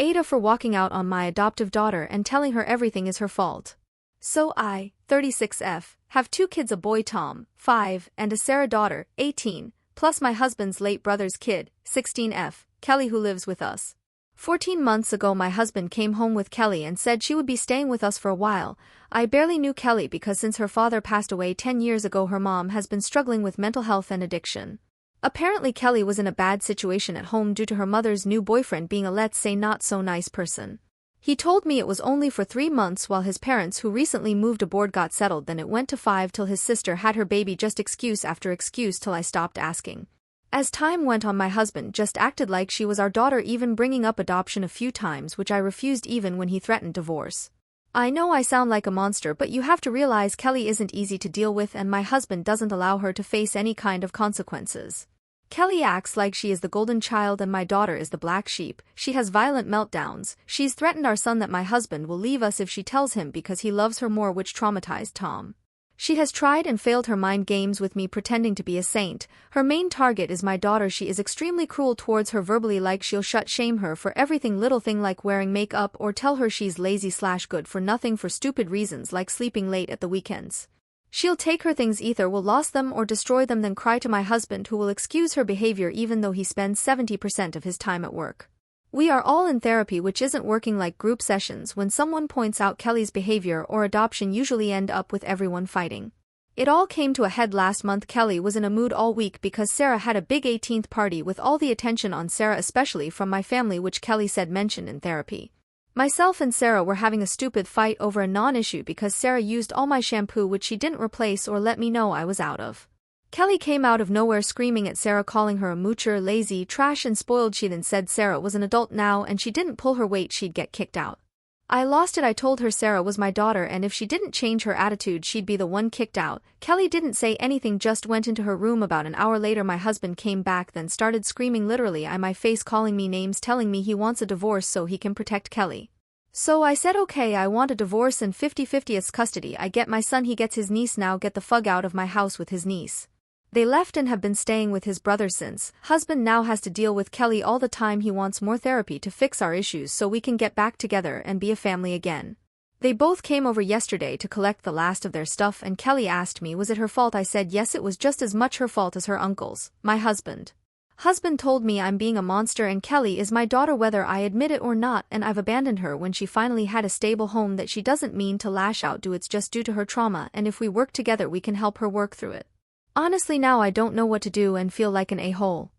AITA for walking out on my adoptive daughter and telling her everything is her fault. So I, 36F, have 2 kids, a boy Tom, 5, and a Sarah daughter, 18, plus my husband's late brother's kid, 16F, Kelly, who lives with us. 14 months ago my husband came home with Kelly and said she would be staying with us for a while. I barely knew Kelly because since her father passed away 10 years ago her mom has been struggling with mental health and addiction. Apparently Kelly was in a bad situation at home due to her mother's new boyfriend being a let's say not so nice person. He told me it was only for 3 months while his parents who recently moved aboard got settled, then it went to 5 till his sister had her baby, just excuse after excuse till I stopped asking. As time went on my husband just acted like she was our daughter, even bringing up adoption a few times, which I refused even when he threatened divorce. I know I sound like a monster, but you have to realize Kelly isn't easy to deal with and my husband doesn't allow her to face any kind of consequences. Kelly acts like she is the golden child and my daughter is the black sheep. She has violent meltdowns. She's threatened our son that my husband will leave us if she tells him because he loves her more, which traumatized Tom. She has tried and failed her mind games with me, pretending to be a saint. Her main target is my daughter. She is extremely cruel towards her verbally, like she'll shame her for everything, little thing like wearing makeup, or tell her she's lazy/good for nothing for stupid reasons like sleeping late at the weekends. She'll take her things, either will lose them or destroy them, then cry to my husband, who will excuse her behavior even though he spends 70% of his time at work. We are all in therapy, which isn't working, like group sessions. When someone points out Kelly's behavior or adoption usually end up with everyone fighting. It all came to a head last month. Kelly was in a mood all week because Sarah had a big 18th party with all the attention on Sarah, especially from my family, which Kelly said mentioned in therapy. Myself and Sarah were having a stupid fight over a non-issue because Sarah used all my shampoo, which she didn't replace or let me know I was out of. Kelly came out of nowhere screaming at Sarah, calling her a moocher, lazy, trash and spoiled. She then said Sarah was an adult now and she didn't pull her weight she'd get kicked out. I lost it. I told her Sarah was my daughter and if she didn't change her attitude she'd be the one kicked out. Kelly didn't say anything, just went into her room. About an hour later my husband came back, then started screaming literally in my face, calling me names, telling me he wants a divorce so he can protect Kelly. So I said okay, I want a divorce and 50-50 custody. I get my son, he gets his niece. Now get the fuck out of my house with his niece. They left and have been staying with his brother since. Husband now has to deal with Kelly all the time. He wants more therapy to fix our issues so we can get back together and be a family again. They both came over yesterday to collect the last of their stuff and Kelly asked me was it her fault. I said yes, it was just as much her fault as her uncle's. My husband told me I'm being a monster and Kelly is my daughter whether I admit it or not, and I've abandoned her when she finally had a stable home. That she doesn't mean to lash out, it's just due to her trauma, and if we work together we can help her work through it. Honestly now I don't know what to do and feel like an a-hole.